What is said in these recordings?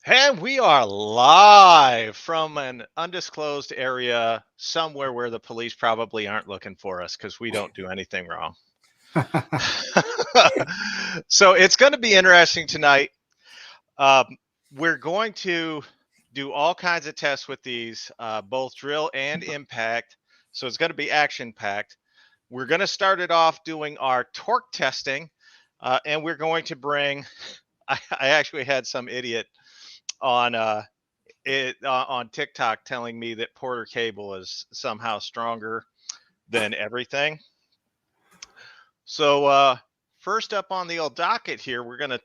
And we are live from an undisclosed area somewhere where the police probably aren't looking for us because we don't do anything wrong. So it's going to be interesting tonight. Um, we're going to do all kinds of tests with these, both drill and impact. So it's going to be action packed. We're going to start it off doing our torque testing, and we're going to bring. I actually had some idiot on on TikTok telling me that Porter cable is somehow stronger than everything. So first up on the old docket here, we're gonna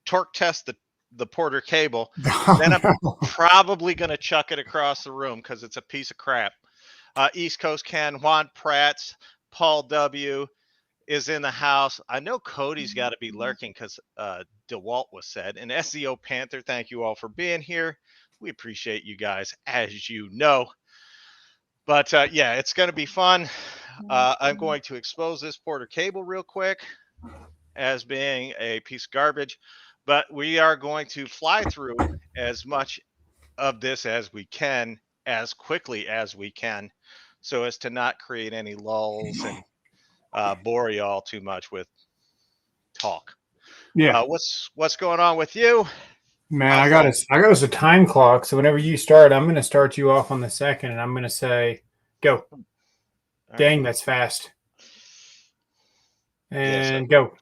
torque test the Porter cable. Then I'm probably gonna chuck it across the room because it's a piece of crap. East Coast Ken, Juan Prats, Paul W is in the house. I know Cody's got to be lurking because Dewalt was said. And SEO Panther, thank you all for being here. We appreciate you guys, as you know. But yeah, it's going to be fun. I'm going to expose this Porter cable real quick as being a piece of garbage. But we are going to fly through as much of this as we can, as quickly as we can, so as to not create any lulls and bore you all too much with talk. Yeah, What's going on with you? man, I got us a time clock. So whenever you start, I'm going to start you off on the second, and I'm going to say, "Go." Dang, that's fast. And go.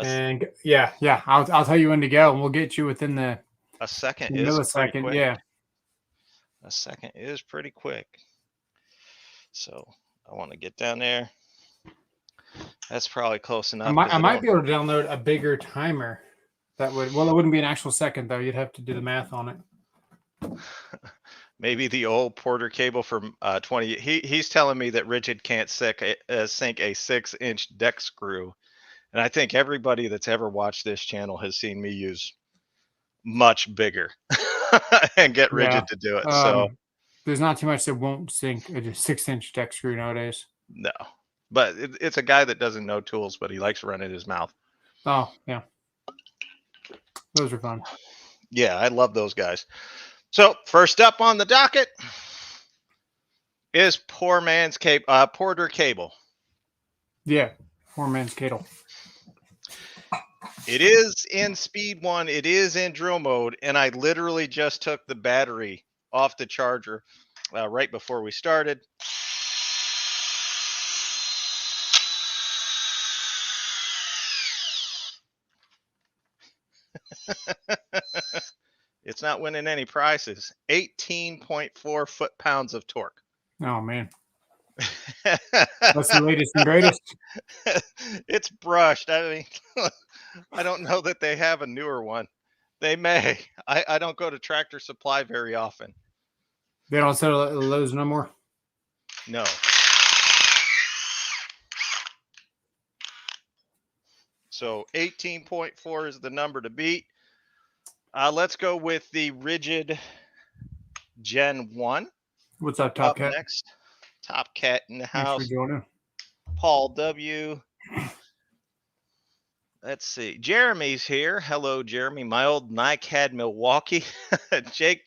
And yeah. I'll tell you when to go, and we'll get you within the a second millisecond. Yeah, a second is pretty quick. So I want to get down there. That's probably close enough. I might be able to download a bigger timer. That would, well, it wouldn't be an actual second though. You'd have to do the math on it. Maybe the old Porter cable from 20. He's telling me that Ridgid can't sink a 6-inch deck screw, and I think everybody that's ever watched this channel has seen me use much bigger and get Ridgid to do it. So there's not too much that won't sink a 6-inch deck screw nowadays. No, but it's a guy that doesn't know tools, but he likes running his mouth. Oh yeah, those are fun. Yeah, I love those guys. So first up on the docket is Porter cable. Yeah, poor man's cable. It is in speed 1. It is in drill mode, and I literally just took the battery off the charger right before we started. It's not winning any prizes. 18.4 foot-pounds of torque. Oh, man. That's the latest and greatest. It's brushed. I mean, I don't know that they have a newer one. They may. I don't go to Tractor Supply very often. They don't sell those no more? No. So 18.4 is the number to beat. Let's go with the Ridgid Gen 1. What's up, Top Cat? Next, Top Cat in the house. Thanks for joining. Paul W. Let's see. Jeremy's here. Hello, Jeremy. My old NICAD Milwaukee. Jake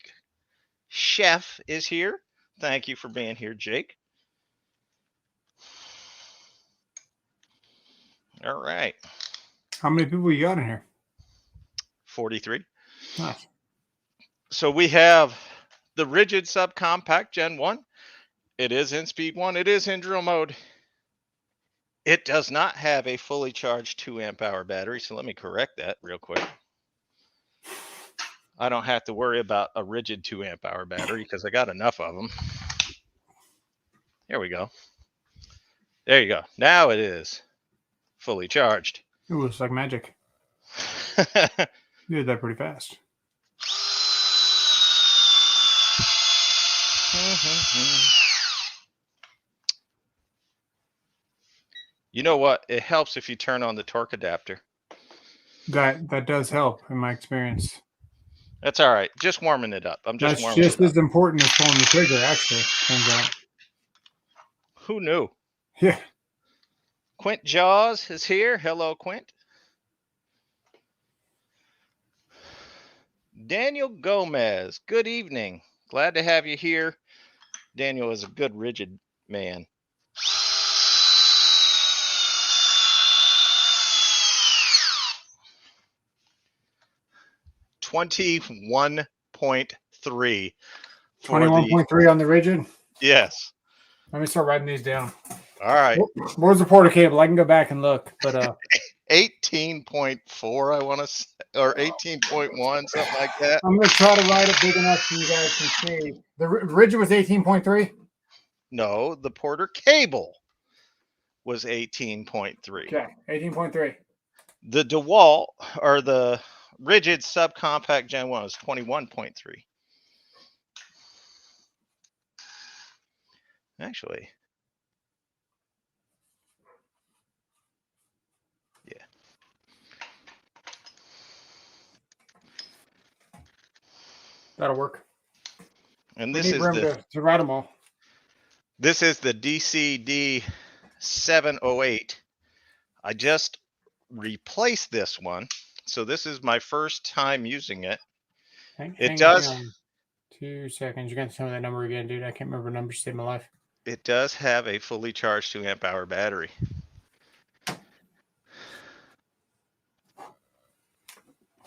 Chef is here. Thank you for being here, Jake. All right. How many people you got in here? 43. Nice. So we have the Ridgid Subcompact Gen 1. It is in speed 1. It is in drill mode. It does not have a fully charged 2 amp hour battery. So let me correct that real quick. I don't have to worry about a Ridgid 2 amp hour battery because I got enough of them. Here we go. There you go. Now it is fully charged. Ooh, it's like magic. You did that pretty fast. You know what? It helps if you turn on the torque adapter. That does help in my experience. That's all right. Just warming it up. That's just as important as pulling the trigger, actually. Turns out. Who knew? Yeah. Quint Jaws is here. Hello, Quint. Daniel Gomez. Good evening. Glad to have you here. Daniel is a good Ridgid man. 21.3 for 21.3 on the Ridgid. Yes. Let me start writing these down. All right. Where's the porter cable? I can go back and look, but 18.4, I want to say, or 18.1, something like that. I'm going to try to write it big enough so you guys can see. The Ridgid was 18.3? No, the Porter cable was 18.3. Okay, 18.3. The Dewalt, or the Ridgid Subcompact Gen 1 was 21.3. Actually, yeah. That'll work. And We this need is room to write them all. This is the DCD 708. I just replaced this one, so this is my first time using it. Hang on 2 seconds. You're going to tell me that number again, dude. I can't remember numbers to save my life. It does have a fully charged 2 amp hour battery.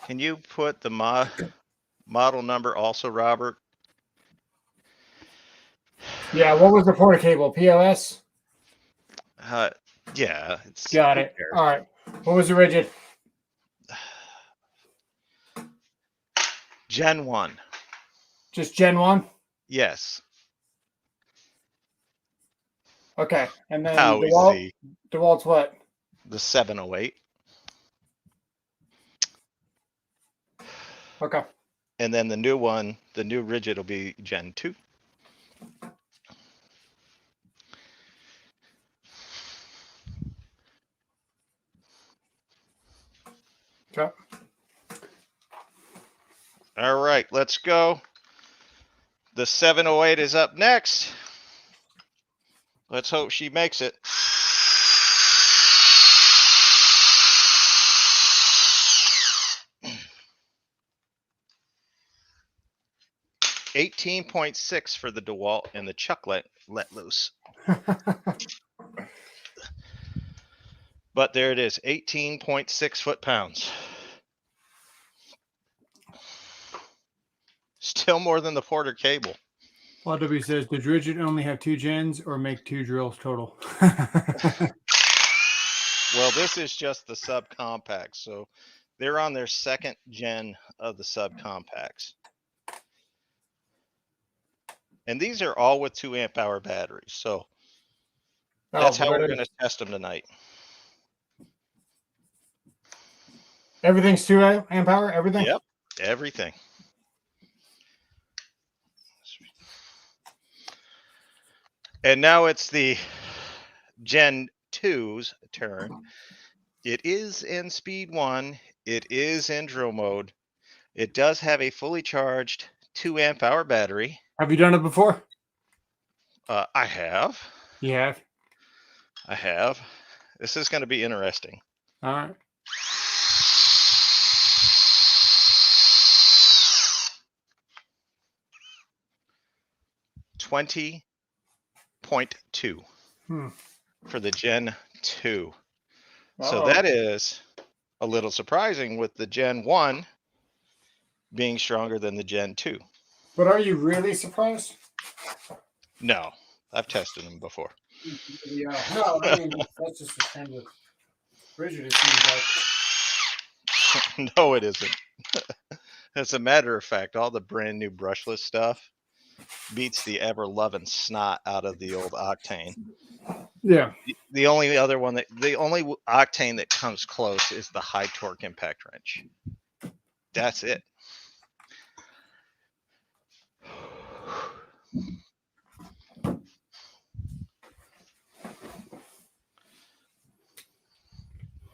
Can you put the model number also, Robert? Yeah, what was the porter cable? POS? Yeah, it's got it. All right. What was the Ridgid? Gen 1. Just Gen 1? Yes. Okay. And then How easy. DeWalt's what? The 708. Okay. And then the new one, the new Ridgid will be Gen 2. Okay. All right, let's go. The 708 is up next. Let's hope she makes it. 18.6 for the Dewalt, and the Chuck let loose. But there it is, 18.6 foot-pounds. Still more than the Porter cable. Well, W says, does Ridgid only have 2 gens or make 2 drills total? Well, this is just the subcompact, so they're on their second gen of the subcompacts. And these are all with 2 amp hour batteries, so that's how we're going to test them tonight. Everything's 2 amp hour? Everything? Yep, everything. And now it's the Gen 2's turn. It is in speed 1. It is in drill mode. It does have a fully charged 2 amp hour battery. Have you done it before? I have. You have? I have. This is going to be interesting. All right. $20.2 for the Gen 2. So that is a little surprising with the Gen 1 being stronger than the Gen 2. But are you really surprised? No, I've tested them before. Yeah. No, I mean, that's just a kind of Ridgid, it seems like. No, it isn't. As a matter of fact, all the brand new brushless stuff beats the ever-loving snot out of the old Octane. Yeah. The only Octane that comes close is the high torque impact wrench. That's it.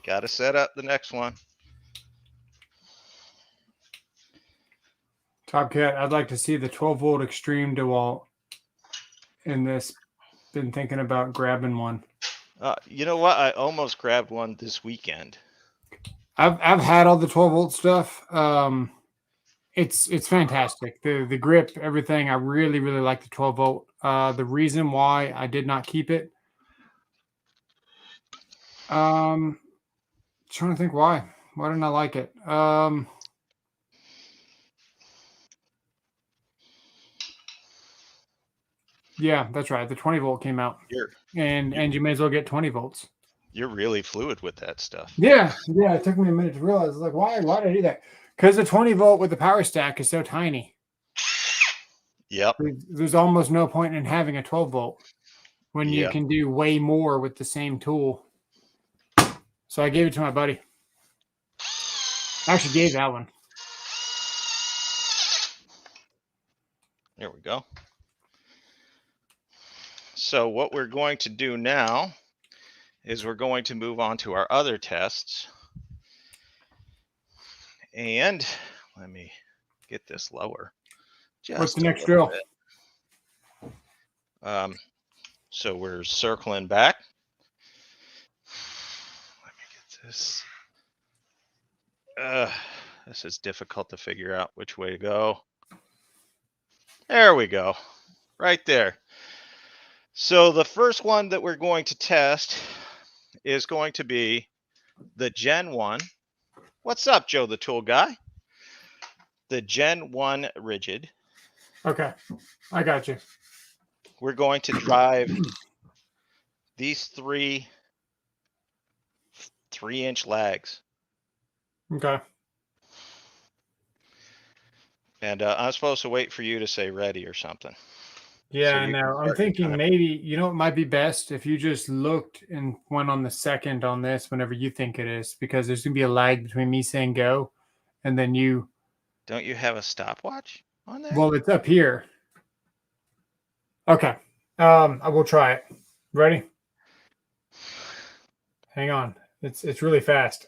Got to set up the next one. Top Cat, I'd like to see the 12-volt Extreme DeWalt in this. Been thinking about grabbing one. You know what? I almost grabbed one this weekend. I've had all the 12-volt stuff. It's fantastic. The grip, everything. I really like the 12 volt. The reason why I did not keep it, trying to think why. Why didn't I like it? Yeah, that's right. The 20 volt came out, and you may as well get 20 volts. You're really fluid with that stuff. Yeah. It took me a minute to realize, like, why did I do that? Because the 20 volt with the power stack is so tiny. Yep. There's almost no point in having a 12 volt when you can do way more with the same tool. So I gave it to my buddy. I actually gave that one. There we go. So what we're going to do now is we're going to move on to our other tests. And let me get this lower. What's the next drill? So we're circling back. Let me get this. This is difficult to figure out which way to go. There we go. Right there. So the first one that we're going to test is going to be the Gen 1. What's up, Joe the Tool Guy? The Gen 1 Ridgid. Okay, I got you. We're going to drive these 3-inch lags. Okay. And I'm supposed to wait for you to say ready or something. Yeah, I know. I'm thinking maybe, you know, it might be best if you just looked and went on the second on this whenever you think it is, because there's going to be a lag between me saying go and then you. Don't you have a stopwatch on there? Well, it's up here. Okay. I will try it. Ready? Hang on. It's really fast.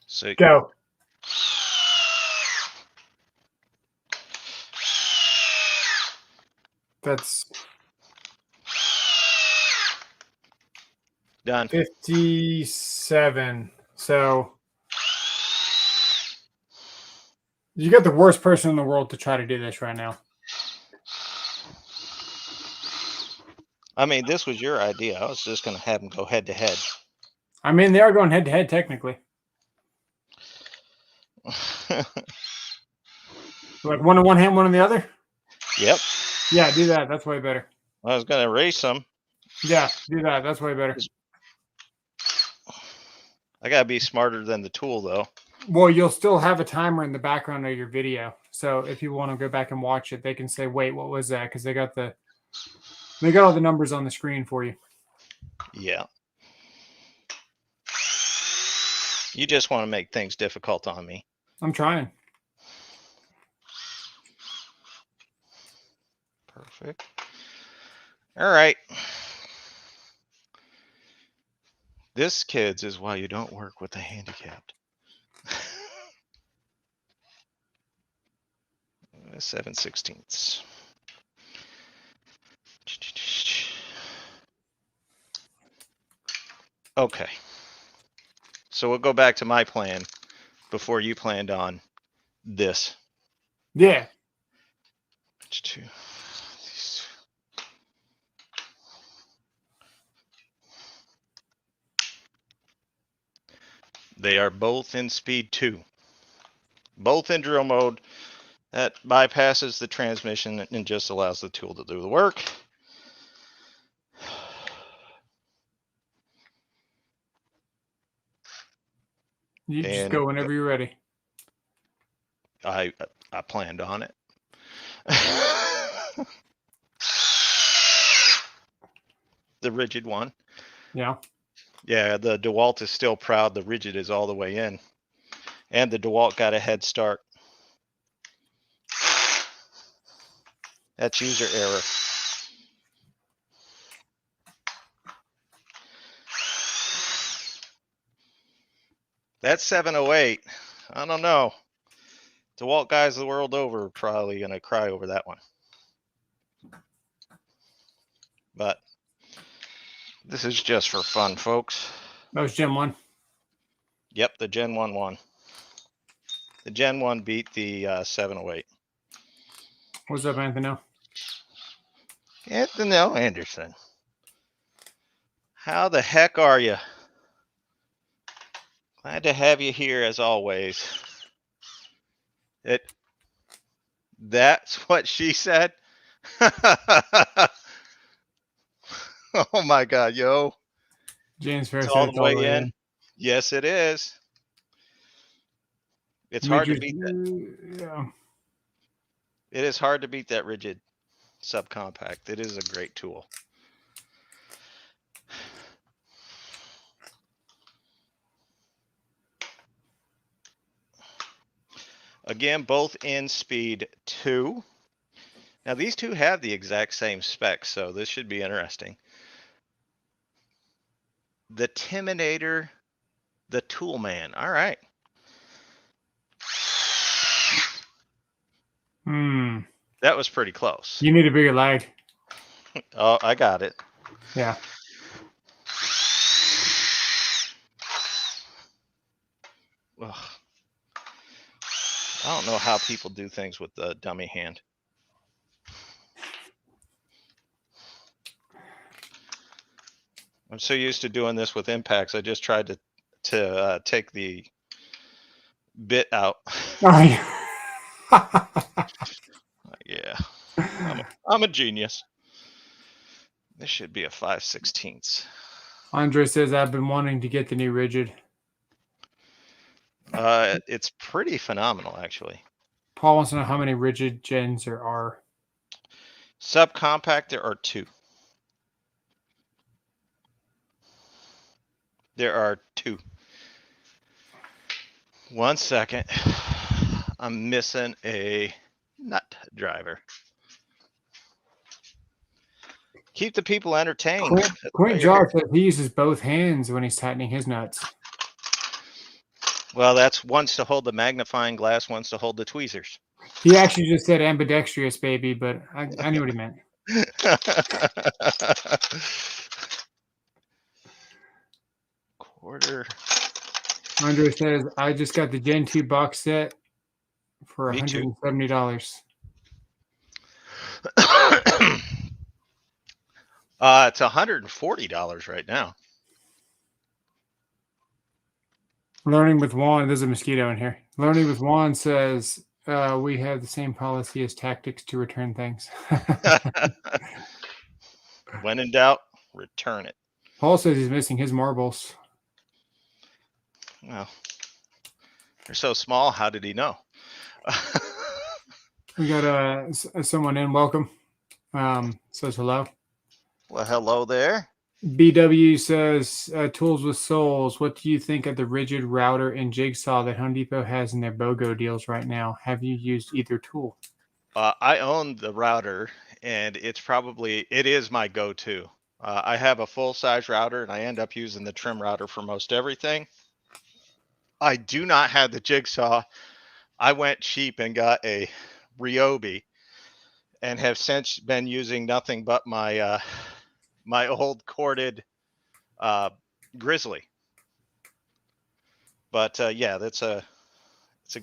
So go. That's done. 57. So you got the worst person in the world to try to do this right now. I mean, this was your idea. I was just going to have them go head to head. I mean, they are going head to head technically. Like one in one hand, one in the other? Yep. Yeah, do that. That's way better. I was going to race them. Yeah, do that. That's way better. I got to be smarter than the tool, though. Well, you'll still have a timer in the background of your video. So if you want to go back and watch it, they can say, wait, what was that? Because they got all the numbers on the screen for you. Yeah. You just want to make things difficult on me. I'm trying. Perfect. All right. This, kids, is why you don't work with the handicapped. 7/16. Okay. So we'll go back to my plan before you planned on this. Yeah. They are both in speed 2. Both in drill mode. That bypasses the transmission and just allows the tool to do the work. You just go whenever you're ready. I planned on it. The Ridgid one. Yeah. Yeah, the Dewalt is still proud. The Ridgid is all the way in. And the Dewalt got a head start. That's user error. That's 708. I don't know. DeWalt guys the world over are probably going to cry over that one. But this is just for fun, folks. That was Gen 1. Yep, the Gen 1 one. The Gen 1 beat the 708. What's up, Anthony? Anthony Anderson. How the heck are you? Glad to have you here as always. That's what she said. Oh my God, yo. James Fair It's said all it's the way in. Yes, it is. It's hard to beat that. Yeah. It is hard to beat that Ridgid subcompact. It is a great tool. Again, both in speed 2. Now, these two have the exact same specs, so this should be interesting. The Timinator, the Toolman. All right. That was pretty close. You need a bigger lag. Oh, I got it. Yeah. Ugh. I don't know how people do things with the dummy hand. I'm so used to doing this with impacts. I just tried to take the bit out. Yeah, I'm a genius. This should be a 5/16. Andre says, I've been wanting to get the new Ridgid. It's pretty phenomenal, actually. Paul wants to know how many Ridgid gens there are. Subcompact, there are 2. There are 2. 1 second. I'm missing a nut driver. Keep the people entertained. Quint Jar says he uses both hands when he's tightening his nuts. Well, that's one's to hold the magnifying glass, one's to hold the tweezers. He actually just said ambidextrous, baby, but I knew what he meant. Quarter. Andre says, I just got the Gen 2 box set for $170. It's $140 right now. Learning with Juan, there's a mosquito in here. Learning with Juan says, we have the same policy as tactics to return things. When in doubt, return it. Paul says he's missing his marbles. Well, they're so small. How did he know? We got someone in. Welcome. Says hello. Well, hello there. BW says, Tools with Souls. What do you think of the Ridgid router and jigsaw that Home Depot has in their BOGO deals right now? Have you used either tool? I own the router, and it is my go-to. I have a full-size router, and I end up using the trim router for most everything. I do not have the jigsaw. I went cheap and got a Ryobi, and have since been using nothing but my my old corded Grizzly. But yeah, it's a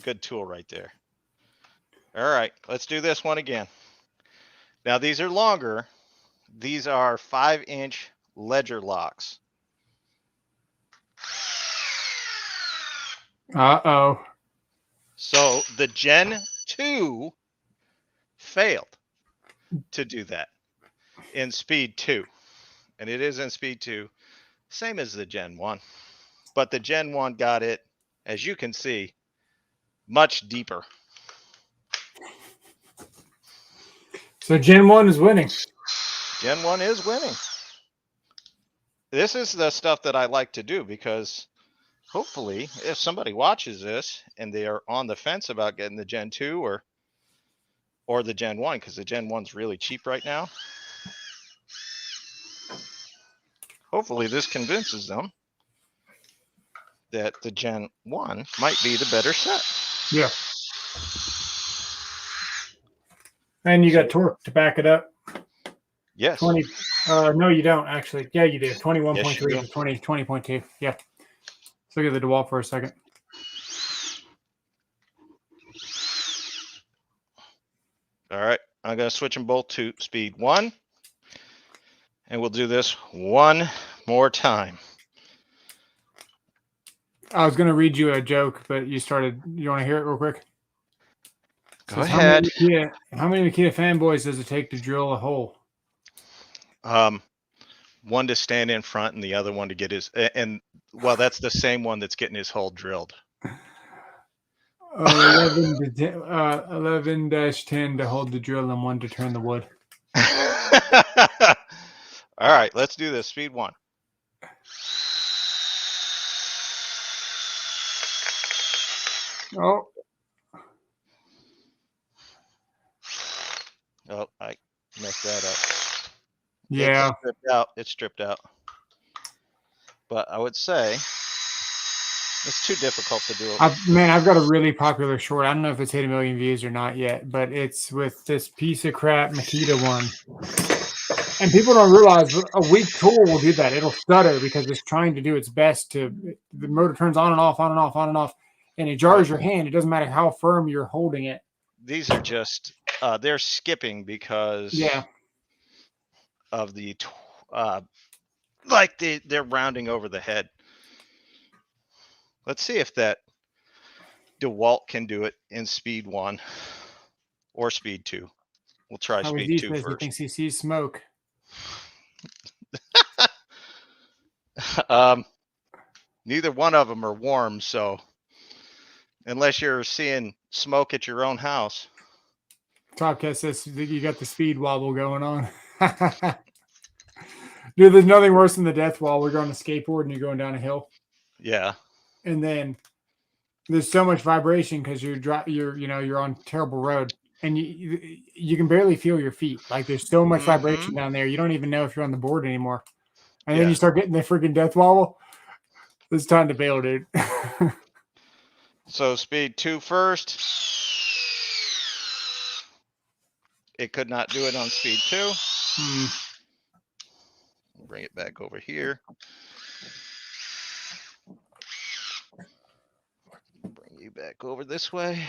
good tool right there. All right, let's do this one again. Now these are longer. These are 5-inch ledger locks. Uh-oh. So the Gen 2 failed to do that in speed 2. And it is in speed 2, same as the Gen 1. But the Gen 1 got it, as you can see, much deeper. So Gen 1 is winning. Gen 1 is winning. This is the stuff that I like to do, because hopefully if somebody watches this and they are on the fence about getting the Gen 2 or the Gen 1, because the Gen 1's really cheap right now, hopefully this convinces them that the Gen 1 might be the better set. Yeah. And you got torque to back it up. Yes. 20. No, you don't actually. Yeah, you do. 21.3 Yes, you do. to 20.2. Yeah. Let's look at the Dewalt for a second. All right, I'm going to switch them both to speed 1. And we'll do this one more time. I was going to read you a joke, but you started. You want to hear it real quick? Go ahead. How many Makita fanboys does it take to drill a hole? One to stand in front and the other one to get his, and well, that's the same one that's getting his hole drilled. 11-10 to hold the drill and 1 to turn the wood. All right, let's do this. Speed 1. Oh. Oh, I messed that up. Yeah. It's stripped out. But I would say it's too difficult to do it. Man, I've got a really popular short. I don't know if it's hit 1 million views or not yet, but it's with this piece of crap Makita one. And people don't realize a weak tool will do that. It'll stutter because it's trying to do its best to. The motor turns on and off, on and off, on and off, and it jars your hand. It doesn't matter how firm you're holding it. These are just they're skipping because of the like they're rounding over the head. Let's see if that Dewalt can do it in speed 1 or speed 2. We'll try speed 2 first. He thinks he sees smoke. Neither one of them are warm, so unless you're seeing smoke at your own house. Topcat says you got the speed wobble going on. Dude, there's nothing worse than the death wall. We're going to skateboard and you're going down a hill. Yeah. And then there's so much vibration because you're on a terrible road and you can barely feel your feet. Like there's so much vibration down there. You don't even know if you're on the board anymore. And then you start getting the freaking death wobble. It's time to bail, dude. So speed 2 first. It could not do it on speed 2. Bring it back over here. Bring you back over this way.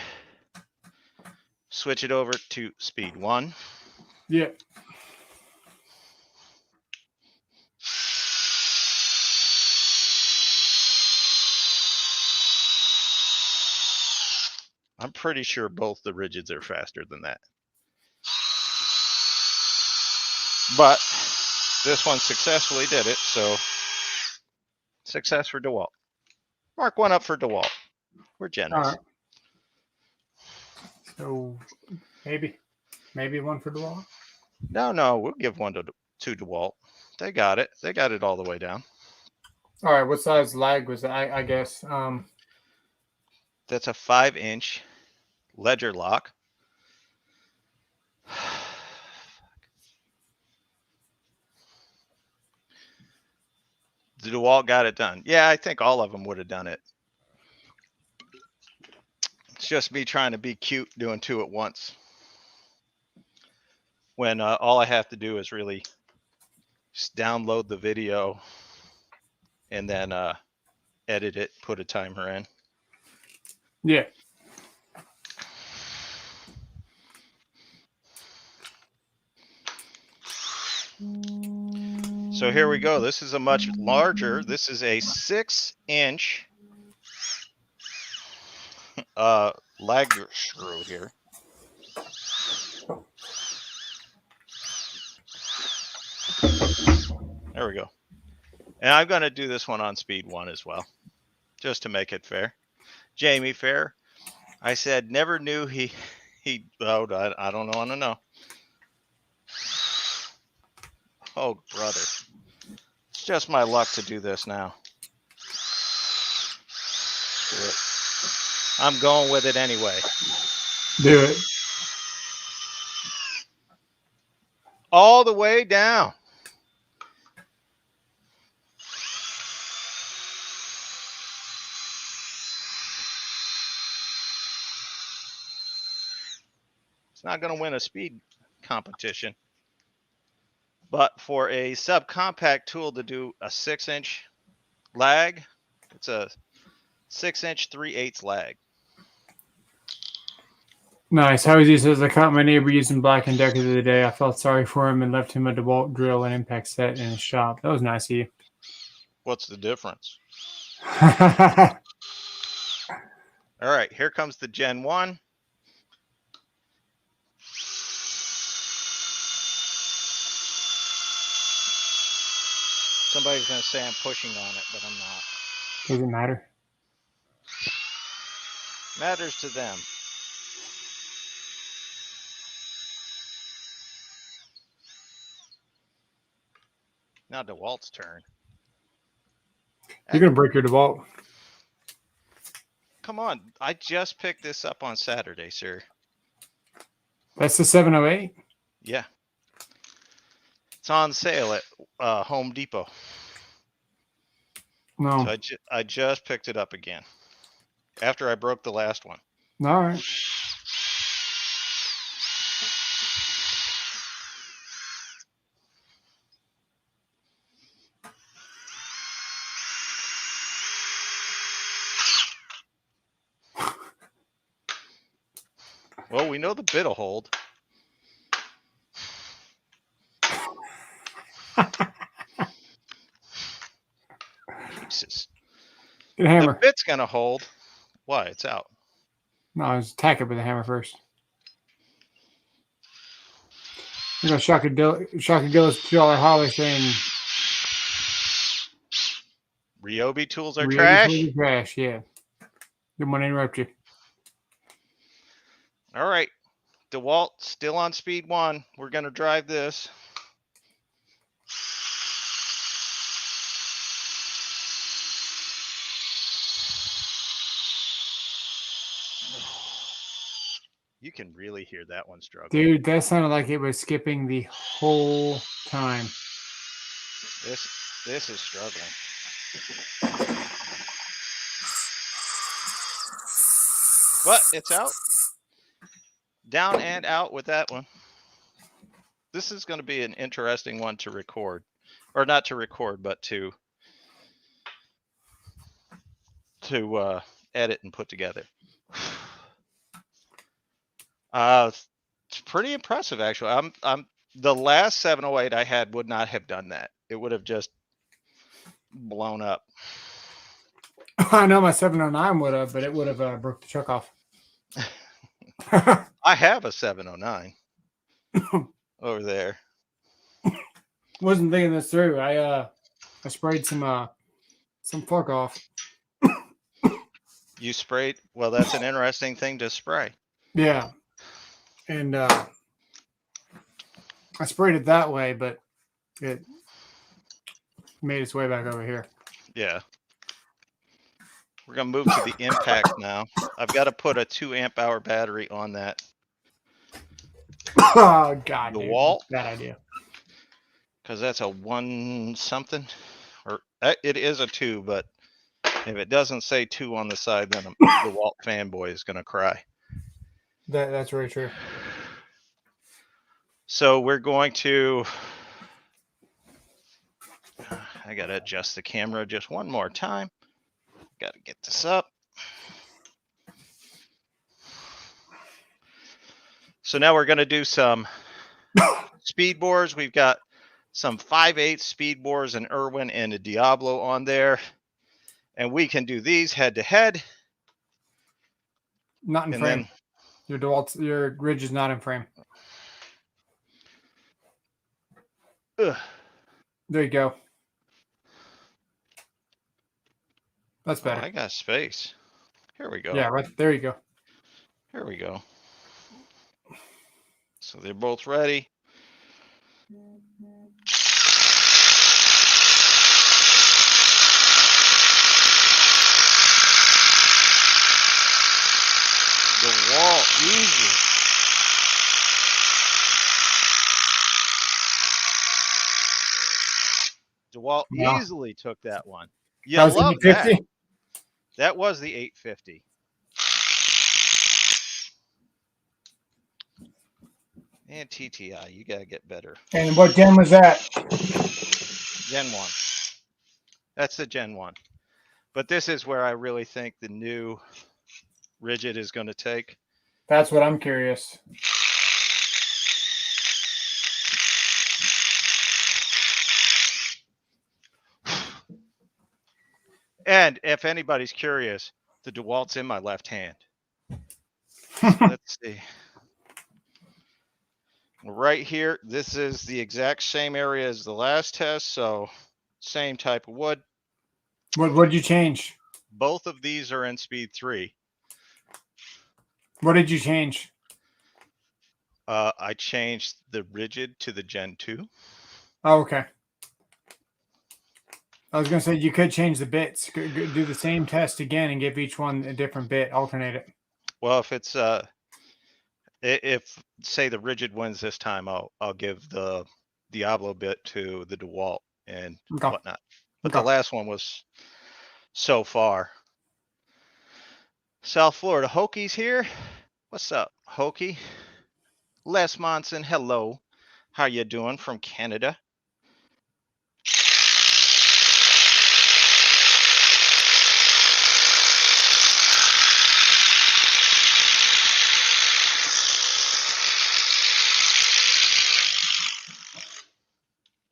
Switch it over to speed 1. Yeah. I'm pretty sure both the Ridgids are faster than that. But this one successfully did it, so success for Dewalt. Mark 1 up for Dewalt. We're generous. Right. So maybe 1 for Dewalt. No, we'll give 1 to Dewalt. They got it. They got it all the way down. All right, what size lag was that? I guess. That's a 5-inch ledger lock. The Dewalt got it done. Yeah, I think all of them would have done it. It's just me trying to be cute doing 2 at once. When all I have to do is really just download the video and then edit it, put a timer in. Yeah. So here we go. This is a much larger. This is a 6-inch lag screw here. There we go. And I'm going to do this one on speed 1 as well, just to make it fair. Jamie Fair, I said never knew he oh, I don't want to know. Oh, brother. It's just my luck to do this now. Do it. I'm going with it anyway. Do it. All the way down. It's not going to win a speed competition. But for a subcompact tool to do a 6-inch lag, it's a 6-inch 3/8 lag. Nice. Hosey says, I caught my neighbor using Black & Decker the other day. I felt sorry for him and left him a DeWalt drill and impact set in his shop. That was nice of you. What's the difference? All right, here comes the Gen 1. Somebody's going to say I'm pushing on it, but I'm not. Doesn't matter. Matters to them. Now DeWalt's turn. You're going to break your DeWalt. Come on. I just picked this up on Saturday, sir. That's the 708? Yeah. It's on sale at Home Depot. No. So I just picked it up again after I broke the last one. All right. Well, we know the bit'll hold. Jesus. Get a hammer. The bit's gonna hold. Why? It's out. No, I was attack it with a hammer first. You're going to shock a Gillis $2 Holly saying Ryobi tools are Ryobi trash. tools are trash, yeah. Didn't want to interrupt you. All right. DeWalt still on speed 1. We're gonna drive this. You can really hear that one struggle. Dude, that sounded like it was skipping the whole time. This is struggling. But it's out. Down and out with that one. This is going to be an interesting one to record. Or not to record, but to edit and put together. It's pretty impressive, actually. I'm the last 708 I had would not have done that. It would have just blown up. I know my 709 would have, but it would have broke the truck off. I have a 709 over there. Wasn't thinking this through. I sprayed some fuck off. You sprayed? Well, that's an interesting thing to spray. Yeah. And I sprayed it that way, but it made its way back over here. Yeah. We're going to move to the impact now. I've got to put a 2 amp hour battery on that. Oh, God. DeWalt. Bad idea. Because that's a 1 something. Or it is a 2, but if it doesn't say 2 on the side, then the DeWalt fanboy is going to cry. That's very true. So we're going to... I got to adjust the camera just one more time. Got to get this up. So now we're going to do some speed bores. We've got some 5/8 speed bores, an Irwin and a Diablo on there. And we can do these head to head. Not in frame. Your Ridgid is not in frame. Ugh. There you go. That's better. Oh, I got space. Here we go. Yeah, right there you go. Here we go. So they're both ready. DeWalt, easy. DeWalt easily took that one. Yeah, love that. That was the 850. And TTI, you gotta get better. And what gen was that? Gen 1. That's the Gen 1. But this is where I really think the new Ridgid is going to take. That's what I'm curious. And if anybody's curious, the Dewalt's in my left hand. So let's see. Right here, this is the exact same area as the last test, so same type of wood. What did you change? Both of these are in speed 3. What did you change? I changed the Ridgid to the Gen 2. Oh, okay. I was going to say you could change the bits. Do the same test again and give each one a different bit. Alternate it. Well, if it's if say the Ridgid wins this time, I'll give the Diablo bit to the Dewalt and whatnot. But the last one was so far. South Florida Hokies here. What's up, Hokie? Les Monson, hello. How you doing from Canada?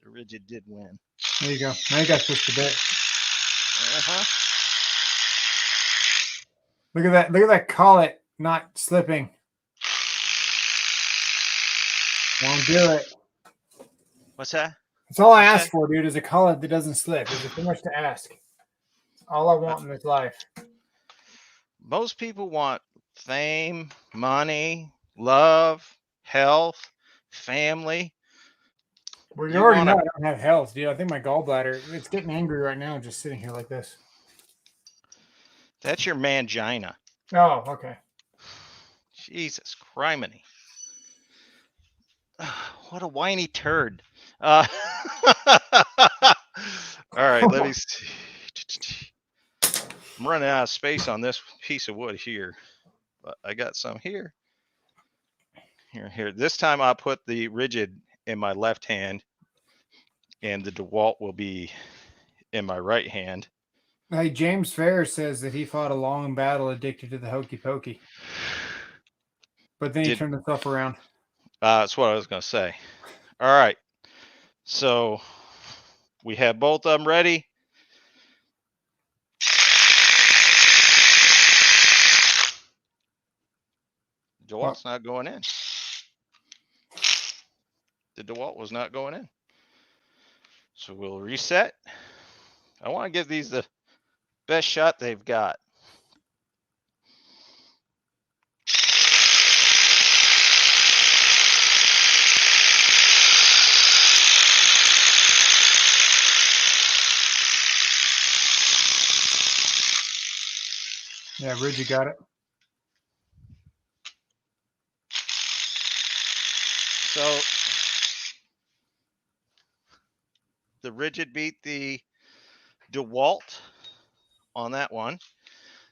The Ridgid did win. There you go. Now you got to switch the bit. Look at that. Look at that collet not slipping. Won't do it. What's that? That's all I ask for, dude, is a collet that doesn't slip. Is it too much to ask? It's all I want in this life. Most people want fame, money, love, health, family. Well, you already know I don't have health, dude. I think my gallbladder, it's getting angry right now just sitting here like this. That's your mangina. Oh, okay. Jesus criminy. What a whiny turd. All right, let me see. I'm running out of space on this piece of wood here, but I got some here. Here. This time I'll put the Ridgid in my left hand, and the Dewalt will be in my right hand. Hey, James Fair says that he fought a long battle addicted to the hokey pokey. But then he turned himself around. That's what I was going to say. All right. So we have both of them ready. Dewalt's not going in. The Dewalt was not going in. So we'll reset. I want to give these the best shot they've got. Yeah, Ridgid got it. So the Ridgid beat the Dewalt on that one.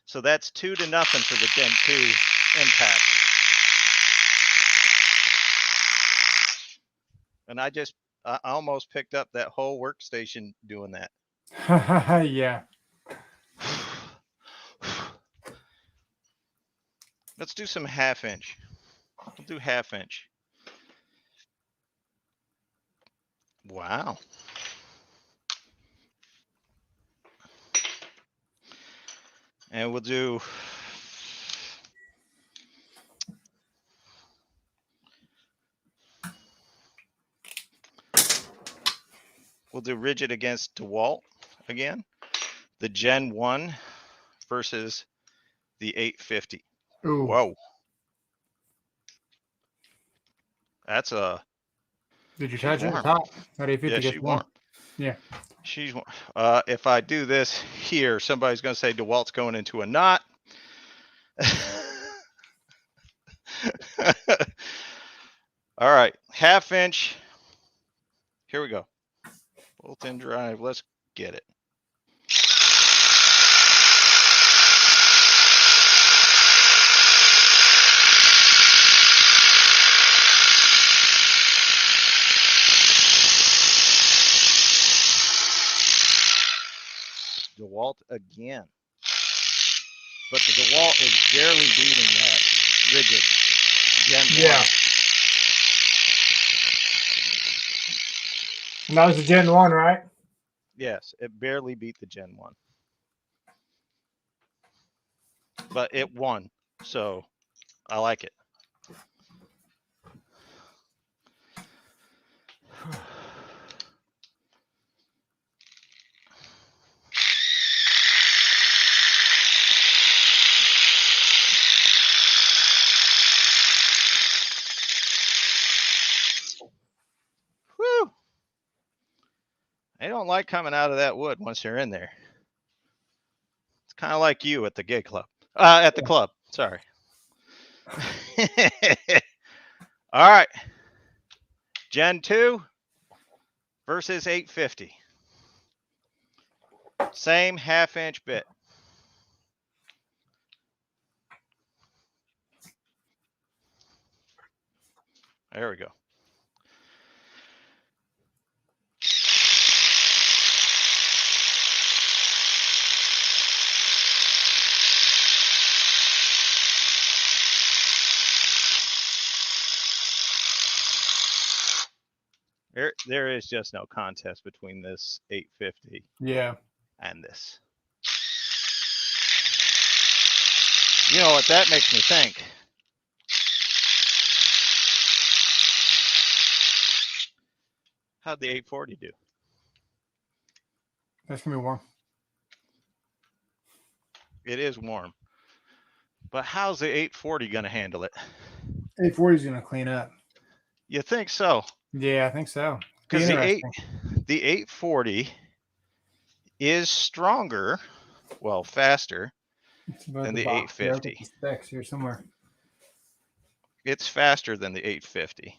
So that's 2-0 for the Gen 2 impact. And I almost picked up that whole workstation doing that. Yeah. Let's do some 1/2 inch. We'll do 1/2 inch. Wow. And we'll do Ridgid against Dewalt again. The Gen 1 versus the 850. Ooh. Whoa. That's a. Did you touch it? Top. That 850 yeah, gets warm. Yeah. She's if I do this here, somebody's going to say DeWalt's going into a knot. All right, 1/2 inch. Here we go. Bolt-in drive. Let's get it. DeWalt again. But the DeWalt is barely beating that. Ridgid. Gen Yeah. 1. And that was the Gen 1, right? Yes, it barely beat the Gen 1. But it won, so I like it. Woo! They don't like coming out of that wood once they're in there. It's kind of like you at the gay club. At the club, sorry. All right. Gen 2 versus 850. Same half-inch bit. There we go. There is just no contest between this 850 and this. You know what that makes me think? How'd the 840 do? That's going to be warm. It is warm. But how's the 840 going to handle it? 840 is going to clean up. You think so? Yeah, I think so. Because the 840 is stronger, well, faster than the 850. Yeah, specs here somewhere. It's faster than the 850.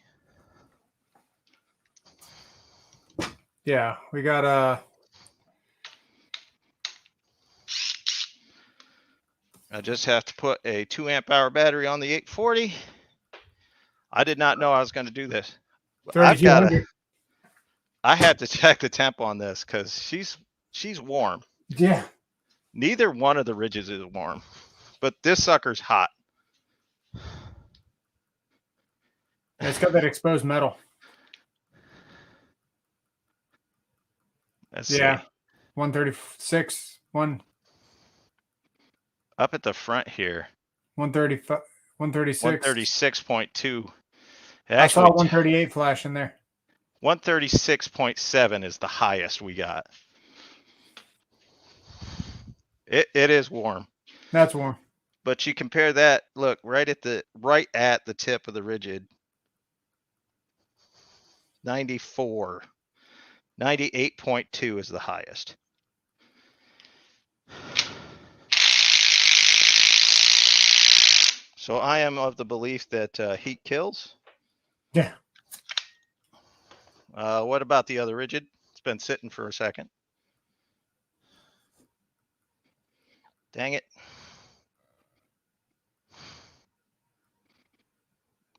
Yeah, we got I just have to put a 2 amp hour battery on the 840. I did not know I was going to do this. I had to check the temp on this because she's warm. Yeah. Neither one of the Ridgids is warm, but this sucker's hot. It's got that exposed metal. Let's see. 136, up at the front here. 135, 136. 136.2. I saw 138 flash in there. 136.7 is the highest we got. It is warm. That's warm. But you compare that, look, right at the tip of the Ridgid. 94. 98.2 is the highest. So I am of the belief that heat kills. Yeah. What about the other Ridgid? It's been sitting for a second. Dang it.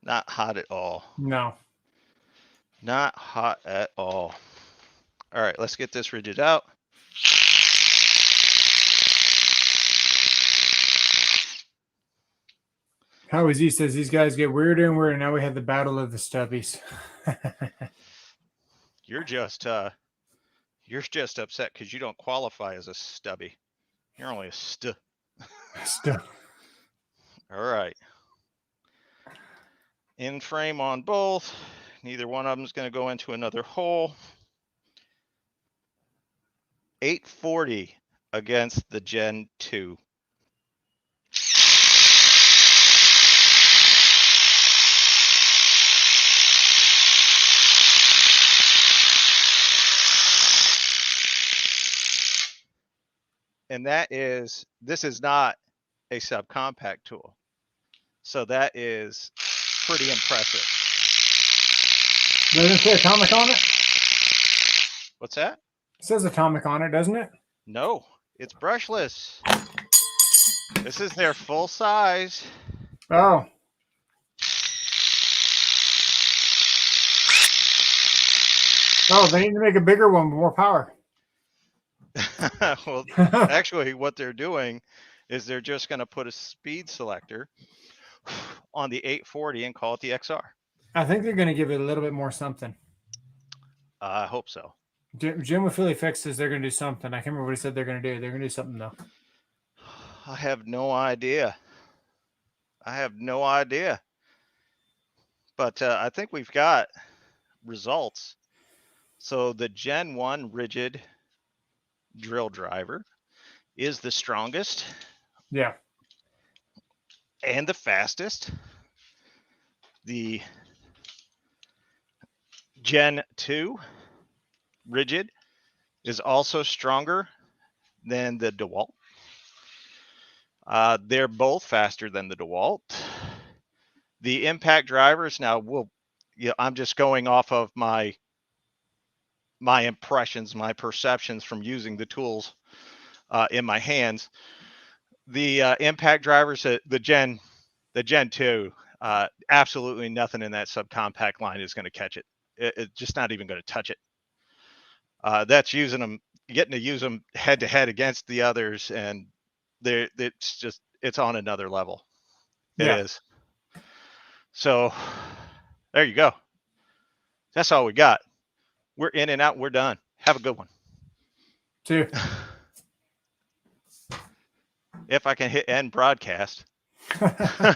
Not hot at all. No. Not hot at all. All right, let's get this Ridgid out. Howie Z says these guys get weirder and weirder. Now we have the battle of the stubbies. You're just upset because you don't qualify as a stubby. You're only a stub. All right. In frame on both. Neither one of them is going to go into another hole. 840 against the Gen 2. And this is not a subcompact tool. So that is pretty impressive. Doesn't it say atomic on it? What's that? It says atomic on it, doesn't it? No, it's brushless. This is their full size. Oh. Oh, they need to make a bigger one with more power. Well, actually, what they're doing is they're just going to put a speed selector on the 840 and call it the XR. I think they're going to give it a little bit more something. I hope so. Jim with Philly Fixes, they're going to do something. I can't remember what he said they're going to do. They're going to do something, though. I have no idea. But I think we've got results. So the Gen 1 Ridgid drill driver is the strongest. Yeah. And the fastest. The Gen 2 Ridgid is also stronger than the Dewalt. They're both faster than the Dewalt. The impact drivers now I'm just going off of my impressions, my perceptions from using the tools in my hands. The impact drivers, the Gen 2, absolutely nothing in that subcompact line is going to catch it. It's just not even going to touch it. That's getting to use them head to head against the others, and it's on another level. It is. So there you go. That's all we got. We're in and out. We're done. Have a good one. 2. If I can hit end broadcast.